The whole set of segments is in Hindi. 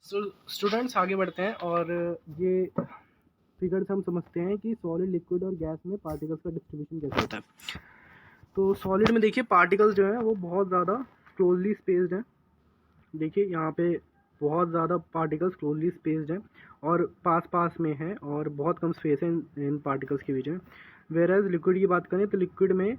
स्टूडेंट्स आगे बढ़ते हैं और ये फिगर से हम समझते हैं कि सॉलिड, लिक्विड और गैस में पार्टिकल्स का डिस्ट्रीब्यूशन कैसे होता है। तो सॉलिड में देखिए पार्टिकल्स जो हैं वो बहुत ज़्यादा क्लोजली स्पेस्ड हैं। देखिए यहाँ पे बहुत ज़्यादा पार्टिकल्स क्लोजली स्पेस्ड हैं और पास पास में हैं और बहुत कम स्पेस है इन पार्टिकल्स के बीच में। वेयर एज लिक्विड की बात करें तो लिक्विड में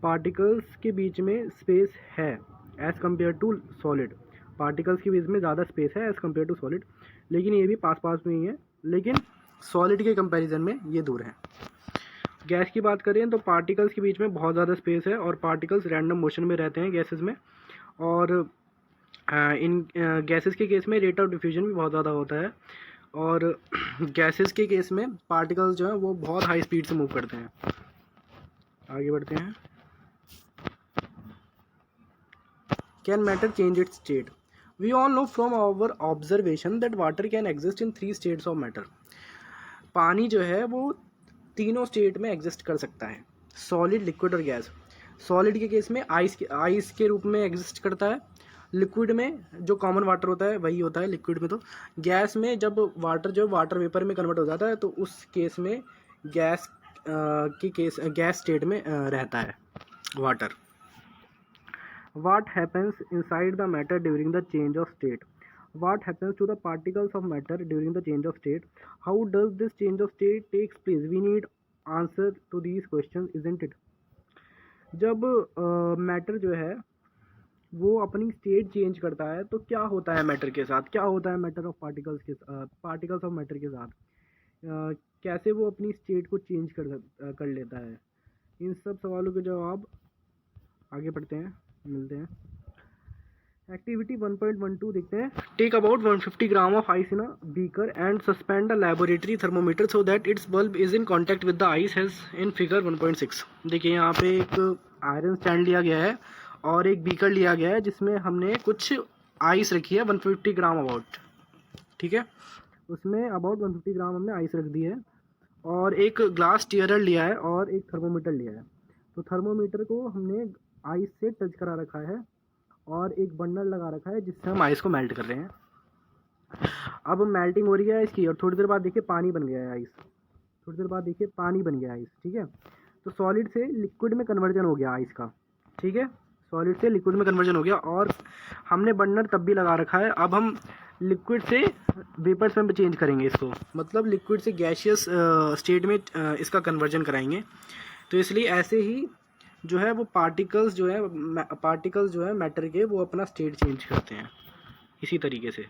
पार्टिकल्स के बीच में स्पेस है as compare to solid. Particles के बीच में ज़्यादा स्पेस है एज़ कम्पेयर टू सॉलिड, लेकिन ये भी पास पास में ही है, लेकिन सॉलिड के कंपैरिजन में ये दूर है। गैस की बात करें तो पार्टिकल्स के बीच में बहुत ज़्यादा स्पेस है और पार्टिकल्स रैंडम मोशन में रहते हैं गैसेस में। और इन गैसेस के केस में रेट ऑफ डिफ्यूजन भी बहुत ज़्यादा होता है और गैसेस के केस में पार्टिकल्स जो हैं वो बहुत हाई स्पीड से मूव करते हैं। आगे बढ़ते हैं। Can matter change its state? We all know from our observation that water can exist in 3 states of matter. पानी जो है वो तीनों स्टेट में एग्जिस्ट कर सकता है, सॉलिड, लिक्विड और गैस। सॉलिड के केस में आइस के रूप में एग्जिस्ट करता है। लिक्विड में जो कॉमन वाटर होता है वही होता है लिक्विड में। तो गैस में जब वाटर जो वाटर वेपर में कन्वर्ट हो जाता है तो उस केस में गैस स्टेट में रहता है water. What happens inside the matter during the change of state? What happens to the particles of matter during the change of state? How does this change of state takes place? We need answer to these questions, isn't it? जब मैटर जो है वो अपनी स्टेट चेंज करता है तो क्या होता है मैटर के साथ, क्या होता है matter of particles of matter के साथ, कैसे वो अपनी स्टेट को चेंज कर लेता है। इन सब सवालों के जवाब आगे बढ़ते हैं, मिलते हैं। एक्टिविटी 1.12 देखते हैं। Take about 150 gram of ice in a beaker and suspend a laboratory thermometer so that its bulb is in contact with the ice has in figure 1.6। देखिए यहाँ पे एक आयरन स्टैंड लिया गया है और एक बीकर लिया गया है जिसमें हमने कुछ आइस रखी है 150 ग्राम अबाउट, ठीक है। उसमें अबाउट 150 ग्राम हमने आइस रख दी है और एक ग्लास स्टीयरर लिया है और एक थर्मोमीटर लिया है। तो थर्मोमीटर को हमने आइस से टच करा रखा है और एक बर्नर लगा रखा है जिससे हम आइस को मेल्ट कर रहे हैं। अब मेल्टिंग हो रही है इसकी और थोड़ी देर बाद देखिए पानी बन गया है आइस, थोड़ी देर बाद देखिए पानी बन गया आइस, ठीक है। तो सॉलिड से लिक्विड में कन्वर्जन हो गया आइस का, ठीक है। सॉलिड से लिक्विड में कन्वर्जन हो गया और हमने बर्नर तब भी लगा रखा है। अब हम लिक्विड से वेपर्स में चेंज करेंगे इसको, मतलब लिक्विड से गैसियस स्टेट में इसका कन्वर्जन कराएंगे। तो इसलिए ऐसे ही जो है वो पार्टिकल्स जो है मैटर के वो अपना स्टेट चेंज करते हैं इसी तरीके से।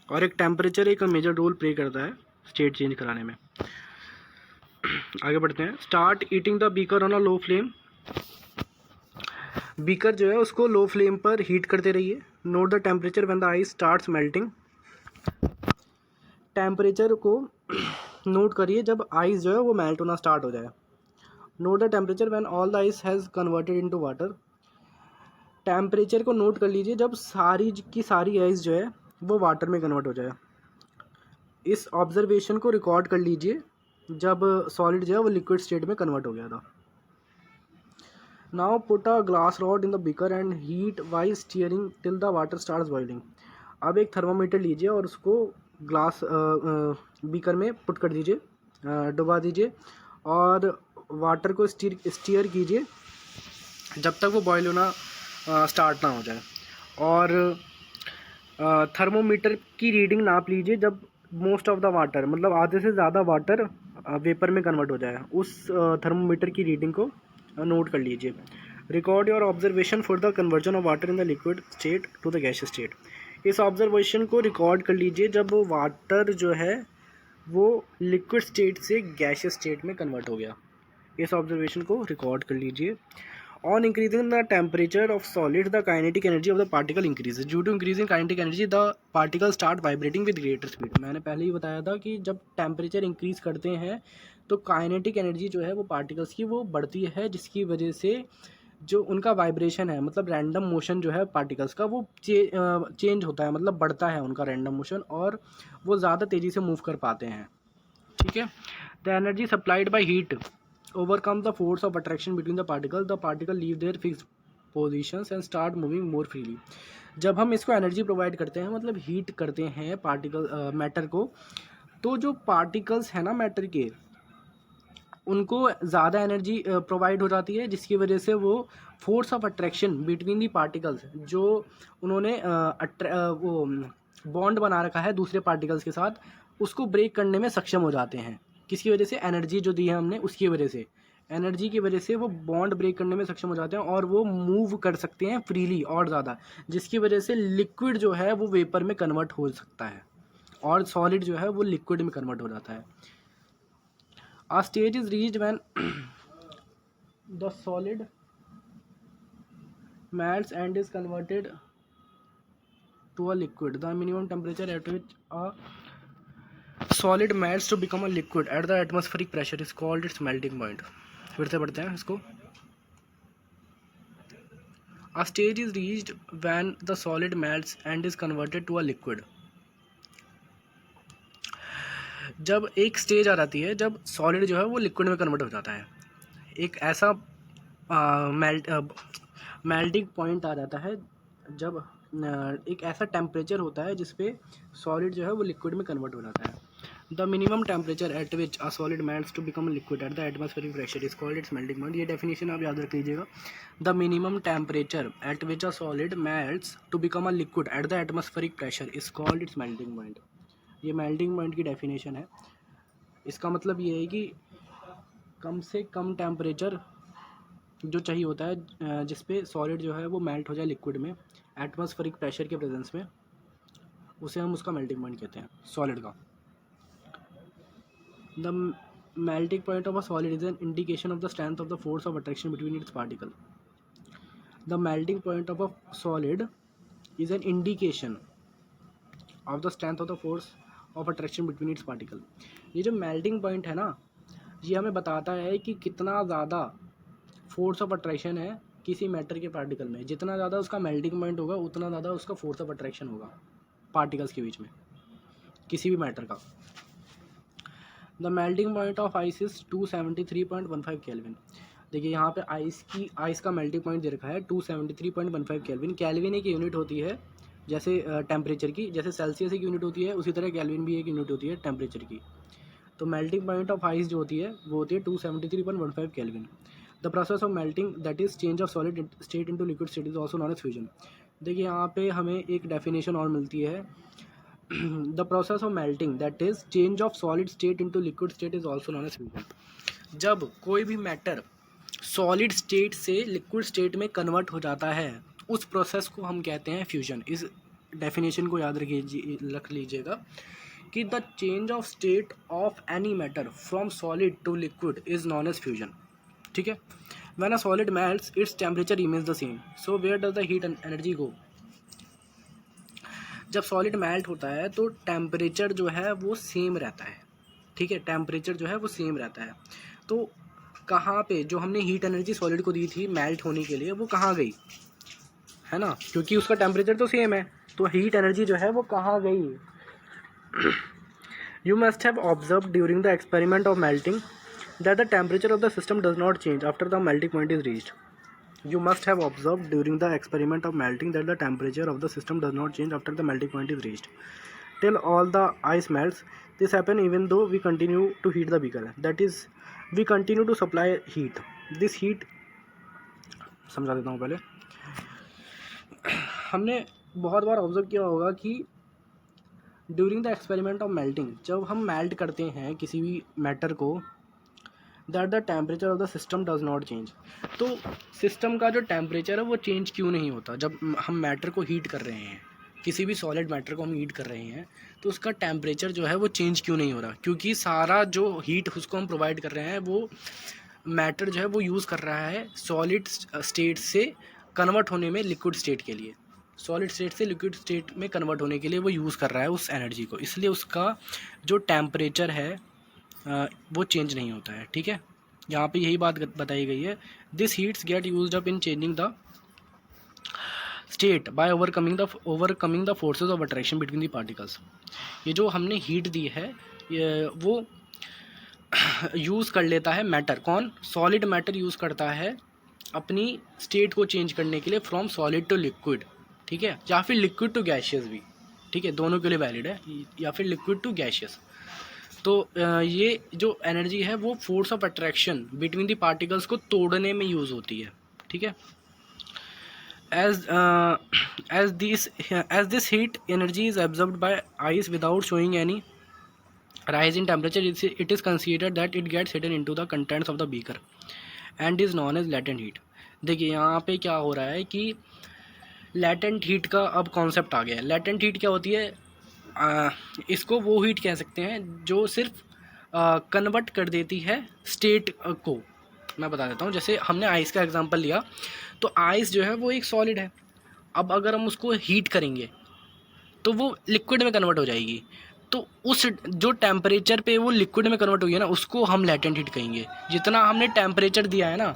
और एक टेम्परेचर एक मेजर रोल प्ले करता है स्टेट चेंज कराने में। आगे बढ़ते हैं। Start eating the beaker on a low flame. Beaker जो है उसको लो फ्लेम पर हीट करते रहिए। Note the temperature when the ice starts melting. Temperature को नोट करिए जब आइस जो है वो मेल्ट होना स्टार्ट हो जाए। Note the temperature when all the ice has converted into water. Temperature को नोट कर लीजिए जब सारी की सारी आइस जो है वो वाटर में कन्वर्ट हो जाए। इस ऑब्जर्वेशन को रिकॉर्ड कर लीजिए जब सॉलिड जो है वो लिक्विड स्टेट में कन्वर्ट हो गया था। Now put a glass rod in the beaker and heat while steering till the water starts boiling. अब एक थर्मामीटर लीजिए और उसको ग्लास बीकर में पुट कर दीजिए, डुबा दीजिए और वाटर को स्टीयर कीजिए जब तक वो बॉयल होना स्टार्ट ना हो जाए। और थर्मोमीटर की रीडिंग नाप लीजिए जब मोस्ट ऑफ द वाटर, मतलब आधे से ज़्यादा वाटर वेपर में कन्वर्ट हो जाए। उस थर्मोमीटर की रीडिंग को नोट कर लीजिए। Record your observation for the conversion of water in the liquid state to the gaseous state. इस ऑब्जर्वेशन को रिकॉर्ड कर लीजिए जब वाटर जो है वो लिक्विड स्टेट से गैसियस स्टेट में कन्वर्ट हो गया। इस ऑब्जर्वेशन को रिकॉर्ड कर लीजिए। On increasing the temperature of solid, the kinetic energy of the particle increases. Due to increasing kinetic energy, the particles start vibrating with greater speed. मैंने पहले ही बताया था कि जब टेम्परेचर इंक्रीज करते हैं तो काइनेटिक एनर्जी जो है वो पार्टिकल्स की वो बढ़ती है, जिसकी वजह से जो उनका वाइब्रेशन है, मतलब रैंडम मोशन जो है पार्टिकल्स का वो चेंज होता है, मतलब बढ़ता है उनका रैंडम मोशन और वो ज़्यादा तेज़ी से मूव कर पाते हैं, ठीक है। The energy supplied by heat overcome the force of attraction between the particle leave their fixed positions and start moving more freely. जब हम इसको एनर्जी प्रोवाइड करते हैं, मतलब हीट करते हैं पार्टिकल मैटर को, तो जो पार्टिकल्स हैं ना मैटर के, उनको ज़्यादा एनर्जी प्रोवाइड हो जाती है, जिसकी वजह से वो force of attraction between the particles, जो उन्होंने वो बॉन्ड बना रखा है दूसरे पार्टिकल्स के साथ, उसको ब्रेक करने में सक्षम हो जाते हैं। किसकी वजह से? एनर्जी जो दी है हमने उसकी वजह से, एनर्जी की वजह से वो बॉन्ड ब्रेक करने में सक्षम हो जाते हैं और वो मूव कर सकते हैं फ्रीली और ज़्यादा, जिसकी वजह से लिक्विड जो है वो वेपर में कन्वर्ट हो सकता है और सॉलिड जो है वो लिक्विड में कन्वर्ट हो जाता है। A stage is reached when the solid melts and is converted to a liquid. The minimum temperature at which a solid melts to become a liquid at the atmospheric pressure is called its melting point. फिर से पढ़ते हैं इसको। A stage is reached when the solid melts and is converted to a liquid. जब एक स्टेज आ जाती है जब सॉलिड जो है वो लिक्विड में कन्वर्ट हो जाता है, एक ऐसा मेल्टिंग पॉइंट आ जाता है, जब एक ऐसा टेम्परेचर होता है जिस पे सॉलिड जो है वो लिक्विड में कन्वर्ट हो जाता है। The minimum temperature at which a solid melts to become liquid at the atmospheric pressure is called its melting point. ये डेफिनेशन आप याद रख लीजिएगा। The minimum temperature at which a solid melts to become a liquid at the atmospheric pressure is called its melting point. ये मेल्टिंग पॉइंट की डेफिनेशन है। इसका मतलब ये है कि कम से कम टेम्परेचर जो चाहिए होता है जिस पे सॉलिड जो है वो मेल्ट हो जाए लिक्विड में एटमॉस्फेरिक प्रेशर के प्रेजेंस में, उसे हम उसका मेल्टिंग पॉइंट कहते हैं सॉलिड का। The melting point of a solid is an indication of the strength of the force of attraction between its particle. The melting point of a solid is an indication of the strength of the force of attraction between its particle. ये जो मेल्टिंग पॉइंट है ना, ये हमें बताता है कि कितना ज़्यादा फोर्स ऑफ अट्रैक्शन है किसी मैटर के पार्टिकल में। जितना ज़्यादा उसका मेल्टिंग पॉइंट होगा उतना ज़्यादा उसका फोर्स ऑफ अट्रैक्शन होगा पार्टिकल्स के बीच में किसी भी मैटर का। The melting point of ice is 273.15 kelvin. देखिए यहाँ पे आइस का मेल्टिंग पॉइंट दे रखा है 273.15 केल्विन। केल्विन एक यूनिट होती है जैसे टेम्परेचर की, जैसे सेल्सियस एक यूनिट होती है उसी तरह केल्विन भी एक यूनिट होती है टेम्परेचर की। तो मेल्टिंग पॉइंट ऑफ आइस जो होती है वो होती है 273.15 Kelvin. The process of melting that is change of solid state into liquid state is also known as fusion. देखिए यहाँ पे हमें एक डेफिनेशन और मिलती है। The process of melting that is change of solid state into liquid state is also known as fusion. जब कोई भी मैटर सॉलिड स्टेट से लिक्विड स्टेट में कन्वर्ट हो जाता है उस प्रोसेस को हम कहते हैं फ्यूजन। इस डेफिनेशन को याद रख लीजिएगा कि the change of state of any matter from solid to liquid is known as fusion. ठीक है। When a solid melts its temperature remains the same, so where does the heat and energy go. जब सॉलिड मेल्ट होता है तो टेम्परेचर जो है वो सेम रहता है। ठीक है, टेम्परेचर जो है वो सेम रहता है। तो कहाँ पे जो हमने हीट एनर्जी सॉलिड को दी थी मेल्ट होने के लिए वो कहाँ गई, है ना, क्योंकि उसका टेम्परेचर तो सेम है, तो हीट एनर्जी जो है वो कहाँ गई। You must have observed during the experiment of melting that the temperature of the system does not change after the melting point is reached. You must have observed during the experiment of melting that the temperature of the system does not change after the melting point is reached till all the ice melts. This happens even though we continue to heat the beaker. That is, we continue to supply heat. This heat समझा देता हूँ पहले। हमने बहुत बार ऑब्जर्व किया होगा कि during the experiment of melting, जब हम मेल्ट करते हैं किसी भी मैटर को, that the temperature of the system does not change. तो सिस्टम का जो टेम्परेचर है वो चेंज क्यों नहीं होता। जब हम मैटर को हीट कर रहे हैं, किसी भी सॉलिड मैटर को हम हीट कर रहे हैं, तो उसका टेम्परेचर जो है वो चेंज क्यों नहीं हो रहा, क्योंकि सारा जो हीट उसको हम प्रोवाइड कर रहे हैं वो मैटर जो है वो यूज़ कर रहा है सॉलिड स्टेट से कन्वर्ट होने में लिक्विड स्टेट के लिए, सॉलिड स्टेट से लिक्विड स्टेट में कन्वर्ट होने के लिए वो यूज़ कर रहा है उस एनर्जी को, इसलिए उसका जो टेम्परेचर है वो चेंज नहीं होता है। ठीक है, यहाँ पे यही बात बताई गई है। This heats get used up in changing the state by overcoming the forces of attraction between the particles. ये जो हमने हीट दी है वो यूज़ कर लेता है मैटर, कौन, सॉलिड मैटर यूज़ करता है अपनी स्टेट को चेंज करने के लिए फ्रॉम सॉलिड टू लिक्विड, ठीक है, या फिर लिक्विड टू गैशियस भी, ठीक है, दोनों के लिए वैलिड है, या फिर लिक्विड टू गैशियस। तो ये जो एनर्जी है वो force of attraction between the particles को तोड़ने में यूज़ होती है, ठीक है। as this heat energy is absorbed by ice without showing any rise in temperature, it is considered that it gets hidden into the contents of the beaker and is known as latent heat। देखिए यहाँ पे क्या हो रहा है कि latent heat का अब कॉन्सेप्ट आ गया है। latent heat क्या होती है? इसको वो हीट कह सकते हैं जो सिर्फ कन्वर्ट कर देती है स्टेट को। मैं बता देता हूँ, जैसे हमने आइस का एग्जांपल लिया, तो आइस जो है वो एक सॉलिड है। अब अगर हम उसको हीट करेंगे तो वो लिक्विड में कन्वर्ट हो जाएगी, तो उस जो टेम्परेचर पे वो लिक्विड में कन्वर्ट हुई है ना, उसको हम लेटेंट हीट कहेंगे। जितना हमने टेम्परेचर दिया है ना,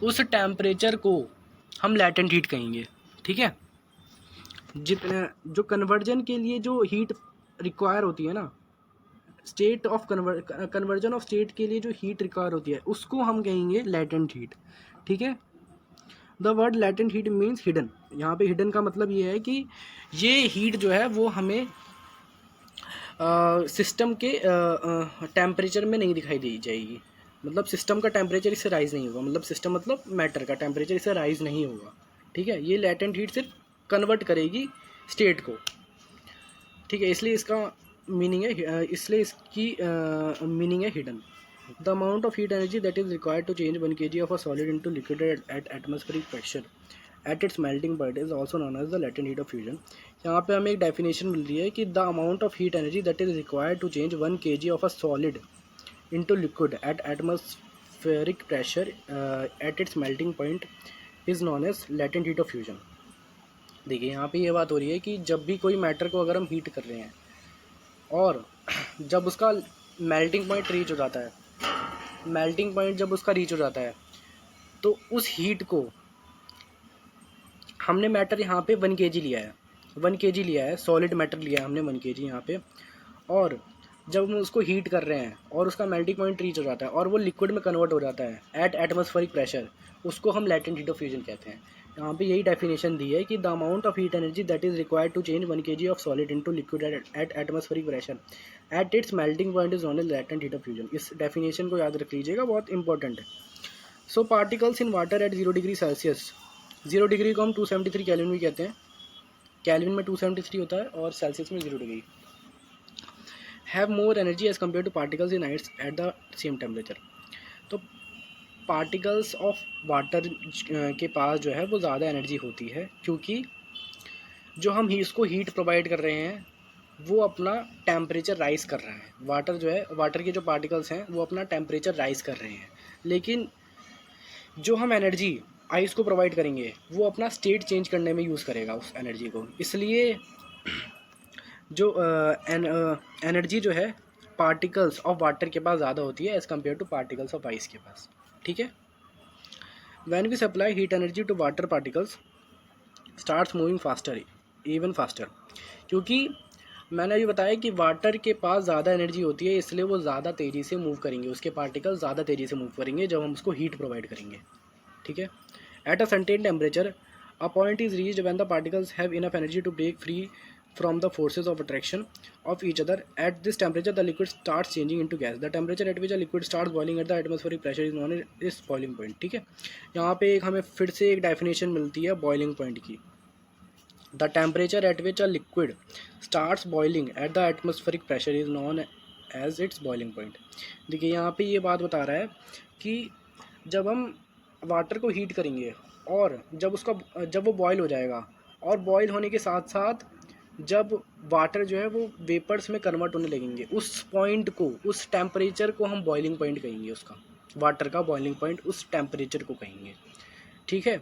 उस टेम्परेचर को हम लेटेंट हीट कहेंगे, ठीक है। जितने जो कन्वर्जन के लिए जो हीट रिक्वायर होती है ना, state of conversion of state के लिए जो हीट रिक्वायर होती है, उसको हम कहेंगे लेटेंट हीट, ठीक है। The word latent heat means hidden. यहाँ पे हिडन का मतलब ये है कि ये हीट जो है वो हमें सिस्टम के टेम्परेचर में नहीं दिखाई दी जाएगी। मतलब सिस्टम का टेम्परेचर इससे राइज नहीं होगा, मतलब सिस्टम मतलब मैटर का टेम्परेचर इससे राइज नहीं होगा, ठीक है। ये लेटेंट हीट सिर्फ कन्वर्ट करेगी स्टेट को, ठीक है। इसलिए इसका मीनिंग है, इसलिए इसकी मीनिंग है hidden. The amount of heat energy that is required to change 1 kg of a solid into liquid at atmospheric pressure at its melting point is also known as the latent heat of fusion. यहाँ पे हमें एक डेफिनेशन मिल रही है कि the amount of heat energy that is required to change 1 kg of a solid into liquid at atmospheric pressure at its melting point is known as latent heat of fusion. देखिए यहाँ पे ये बात हो रही है कि जब भी कोई मैटर को अगर हम हीट कर रहे हैं और जब उसका मेल्टिंग पॉइंट रीच हो जाता है, मेल्टिंग पॉइंट जब उसका रीच हो जाता है, तो उस हीट को हमने मैटर यहाँ पे 1 kg लिया है, 1 kg लिया है, सॉलिड मैटर लिया है हमने 1 kg यहाँ पे, और जब हम उसको हीट कर रहे हैं और उसका मेल्टिंग पॉइंट रीच हो जाता है और वो लिक्विड में कन्वर्ट हो जाता है एट एटमॉस्फेरिक प्रेशर, उसको हम लेटेंट हीट ऑफ फ्यूजन कहते हैं। यहाँ पे यही डेफिनेशन दी है कि the amount of heat energy that is required to change 1 kg of solid into liquid at atmospheric pressure at its melting point is known as latent heat of fusion. इस डेफिनेशन को याद रख लीजिएगा, बहुत इंपॉर्टेंट है। So particles in water at 0 degree Celsius, 0 degree को हम 273 कैल्विन भी कहते हैं, कैल्विन में 273 होता है और सेल्सियस में 0 degree, have more energy as compare to particles in ice at the same temperature. तो पार्टिकल्स ऑफ वाटर के पास जो है वो ज़्यादा एनर्जी होती है, क्योंकि जो हम इसको हीट प्रोवाइड कर रहे हैं वो अपना टेम्परेचर राइज कर रहा है। वाटर जो है, वाटर के जो पार्टिकल्स हैं वो अपना टेम्परेचर राइज कर रहे हैं, लेकिन जो हम एनर्जी आइस को प्रोवाइड करेंगे वो अपना स्टेट चेंज करने में यूज़ करेगा उस एनर्जी को। इसलिए जो एनर्जी जो है पार्टिकल्स ऑफ वाटर के पास ज़्यादा होती है as compare to particles of ice के पास, ठीक है। When we supply heat energy to water particles starts moving faster, even faster, क्योंकि मैंने अभी बताया कि वाटर के पास ज़्यादा एनर्जी होती है, इसलिए वो ज़्यादा तेज़ी से मूव करेंगे, उसके पार्टिकल्स ज़्यादा तेज़ी से मूव करेंगे जब हम उसको हीट प्रोवाइड करेंगे, ठीक है। At a certain temperature a point is reached when the particles have enough energy to break free from the forces of attraction of each other. At this temperature the liquid starts changing into gas. The temperature at which a liquid starts boiling at the atmospheric pressure is known as boiling point, ठीक है। यहाँ पे एक हमें फिर से एक डेफिनेशन मिलती है बॉइलिंग पॉइंट की। The temperature at which a liquid starts boiling at the atmospheric pressure is known as its boiling point। देखिए यहाँ पे ये बात बता रहा है कि जब हम वाटर को हीट करेंगे और जब वो बॉयल हो जाएगा, और बॉयल होने के साथ साथ जब वाटर जो है वो वेपर्स में कन्वर्ट होने लगेंगे, उस पॉइंट को, उस टेम्परेचर को हम बॉइलिंग पॉइंट कहेंगे। उसका वाटर का बॉइलिंग पॉइंट उस टेम्परेचर को कहेंगे, ठीक है।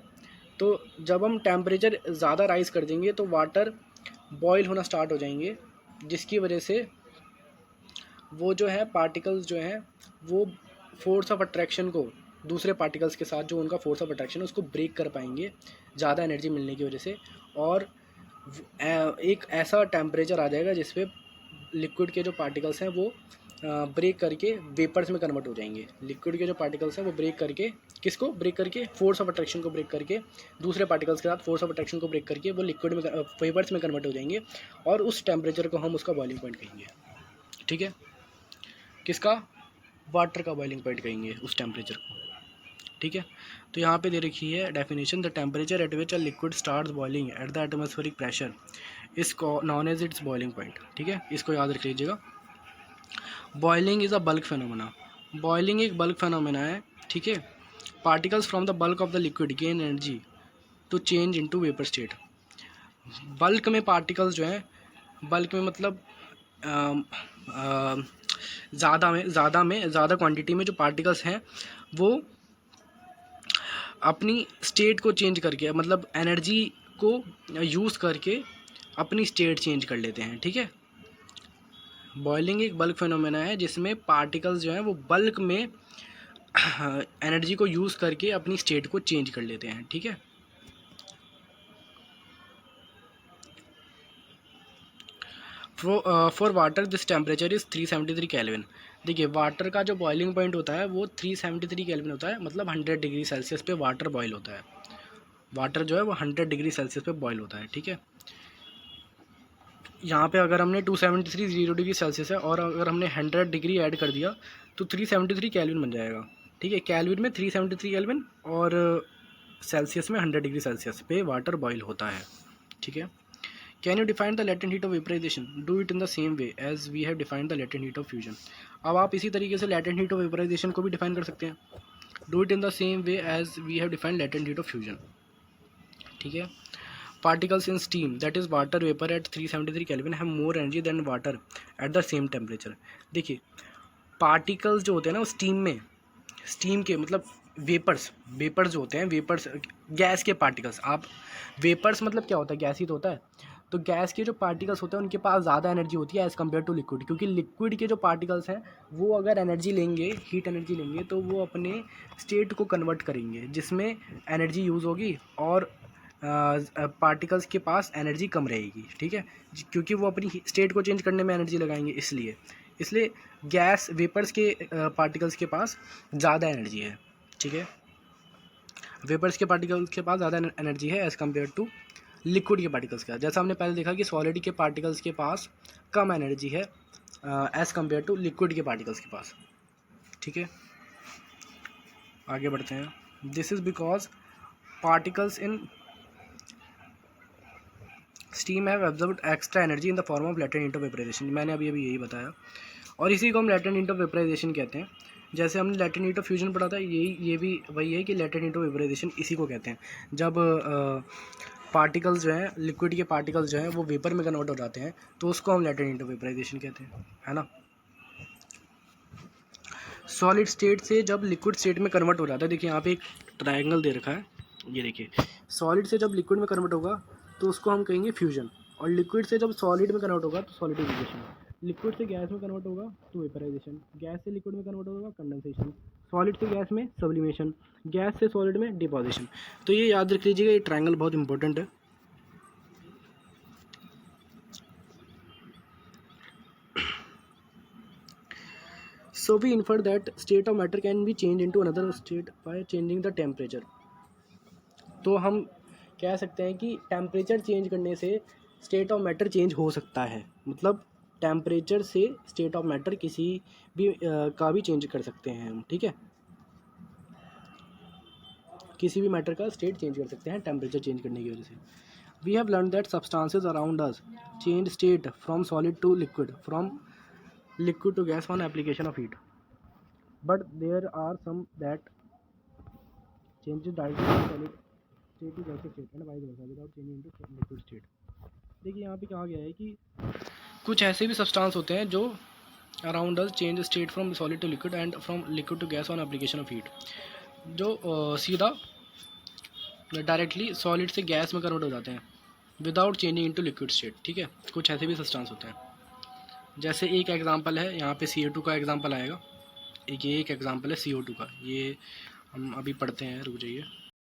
तो जब हम टेम्परेचर ज़्यादा राइज़ कर देंगे तो वाटर बॉयल होना स्टार्ट हो जाएंगे, जिसकी वजह से वो जो है पार्टिकल्स जो हैं वो फोर्स ऑफ अट्रैक्शन को, दूसरे पार्टिकल्स के साथ जो उनका फोर्स ऑफ अट्रैक्शन है उसको ब्रेक कर पाएंगे ज़्यादा एनर्जी मिलने की वजह से, और एक ऐसा टेम्परेचर आ जाएगा जिस पे लिक्विड के जो पार्टिकल्स हैं वो ब्रेक करके वेपर्स में कन्वर्ट हो जाएंगे। लिक्विड के जो पार्टिकल्स हैं वो ब्रेक करके, किसको ब्रेक करके, फोर्स ऑफ अट्रैक्शन को ब्रेक करके, दूसरे पार्टिकल्स के साथ फोर्स ऑफ अट्रैक्शन को ब्रेक करके वो लिक्विड में वेपर्स में कन्वर्ट हो जाएंगे, और उस टेम्परेचर को हम उसका बॉइलिंग पॉइंट कहेंगे। ठीक है, किसका, वाटर का बॉइलिंग पॉइंट कहेंगे उस टेम्परेचर को। ठीक है, तो यहाँ पे दे रखी है definition, the temperature at which a liquid starts boiling at the atmospheric pressure is known as its boiling point. ठीक है, इसको याद रख लीजिएगा। Boiling is a bulk phenomena, boiling एक बल्क फेनोमेना है। ठीक है, particles from the bulk of the liquid gain energy to change into vapour state. Bulk में पार्टिकल्स जो हैं, बल्क में मतलब ज़्यादा क्वांटिटी में जो पार्टिकल्स हैं वो अपनी स्टेट को चेंज करके, मतलब एनर्जी को यूज़ करके अपनी स्टेट चेंज कर लेते हैं। ठीक है, बॉइलिंग एक बल्क फेनोमेना है जिसमें पार्टिकल्स जो हैं वो बल्क में एनर्जी को यूज़ करके अपनी स्टेट को चेंज कर लेते हैं। ठीक है, for water this temperature is 373 kelvin. देखिए, वाटर का जो बॉइलिंग पॉइंट होता है वो 373 केल्विन होता है, मतलब 100 डिग्री सेल्सियस पे वाटर बॉयल होता है। वाटर जो है वो 100 डिग्री सेल्सियस पे बॉयल होता है। ठीक है, यहाँ पे अगर हमने 273 0 डिग्री सेल्सियस है और अगर हमने 100 डिग्री ऐड कर दिया तो 373 केल्विन बन जाएगा। ठीक है, केल्विन में 373 केल्विन और सेल्सियस में 100 डिग्री सेल्सियस पे वाटर बॉयल होता है। ठीक है, can you define the latent heat of vaporization, do it in the same way as we have defined the latent heat of fusion. अब आप इसी तरीके से लेटेंट हीट ऑफ वेपराइजेशन को भी डिफाइन कर सकते हैं, do it in the same way as we have defined latent heat of fusion. ठीक है, particles in steam, that is water vapor at 373 Kelvin have more energy than water at the same temperature। देखिए, पार्टिकल्स जो होते हैं ना वो स्टीम के मतलब वेपर्स जो होते हैं, वेपर्स गैस के पार्टिकल्स, आप वेपर्स मतलब क्या होता है, गैस ही तो होता है। तो गैस के जो पार्टिकल्स होते हैं उनके पास ज़्यादा एनर्जी होती है एज़ कम्पेयर टू लिक्विड, क्योंकि लिक्विड के जो पार्टिकल्स हैं वो अगर एनर्जी लेंगे, हीट एनर्जी लेंगे, तो वो अपने स्टेट को कन्वर्ट करेंगे जिसमें एनर्जी यूज़ होगी और पार्टिकल्स के पास एनर्जी कम रहेगी। ठीक है, क्योंकि वो अपनी स्टेट को चेंज करने में एनर्जी लगाएंगे, इसलिए गैस वेपर्स के पार्टिकल्स के पास ज़्यादा एनर्जी है। ठीक है, वेपर्स के पार्टिकल्स के पास ज़्यादा एनर्जी है एज़ कम्पेयर टू लिक्विड के पार्टिकल्स का। जैसा हमने पहले देखा कि सॉलिड के पार्टिकल्स के पास कम एनर्जी है एज़ कम्पेयर टू लिक्विड के पार्टिकल्स के पास। ठीक है, आगे बढ़ते हैं। This is because particles in steam have absorbed extra energy in the form of latent heat of vaporization. मैंने अभी यही बताया, और इसी को हम लेटेंट हीट ऑफ वेपराइजेशन कहते हैं। जैसे हमने लेटेंट हीट ऑफ फ्यूजन पढ़ा था, ये भी वही है कि लेटेंट हीट ऑफ वेपराइजेशन इसी को कहते हैं। जब पार्टिकल्स जो हैं, लिक्विड के पार्टिकल्स जो हैं वो वेपर में कन्वर्ट हो जाते हैं तो उसको हम लेटेंट हीट ऑफ वेपराइजेशन कहते हैं, है ना। सॉलिड स्टेट से जब लिक्विड स्टेट में कन्वर्ट हो जाता है, देखिए यहाँ पे एक ट्रायंगल दे रखा है, ये देखिए, सॉलिड से जब लिक्विड में कन्वर्ट होगा तो उसको हम कहेंगे फ्यूजन, और लिक्विड से जब सॉलिड में कन्वर्ट होगा तो सॉलिडिफिकेशन। लिक्विड से गैस में कन्वर्ट होगा तो वेपराइजेशन, गैस से लिक्विड में कन्वर्ट होगा कंडेंसेशन, सॉलिड से गैस में सब्लिमेशन, गैस से सॉलिड में डिपोजिशन। तो ये याद रख लीजिएगा, ये ट्रायंगल बहुत इंपॉर्टेंट है। So we infer that state of matter can be changed into another state by changing the temperature। तो हम कह सकते हैं कि टेम्परेचर चेंज करने से स्टेट ऑफ मैटर चेंज हो सकता है, मतलब टेम्परेचर से स्टेट ऑफ मैटर किसी भी का भी चेंज कर सकते हैं हम। ठीक है, किसी भी मैटर का स्टेट चेंज कर सकते हैं टेम्परेचर चेंज करने की वजह से। We have learn that substances around us change state from solid to liquid, from liquid to gas on application of heat, but there are some that changes directly from solid state to gaseous state and vice versa without changing into liquid state। देखिए यहाँ पे कहा गया है कि कुछ ऐसे भी सब्सटेंस होते हैं जो around us change state from solid to liquid and from liquid to gas on application of heat, जो सीधा डायरेक्टली सॉलिड से गैस में कन्वर्ट हो जाते हैं without changing into liquid state. ठीक है, कुछ ऐसे भी सब्सटेंस होते हैं। जैसे एक एग्जांपल है यहाँ पे CO2 का एग्जांपल आएगा, एक एग्जांपल है CO2 का, ये हम अभी पढ़ते हैं, रुक जाइए।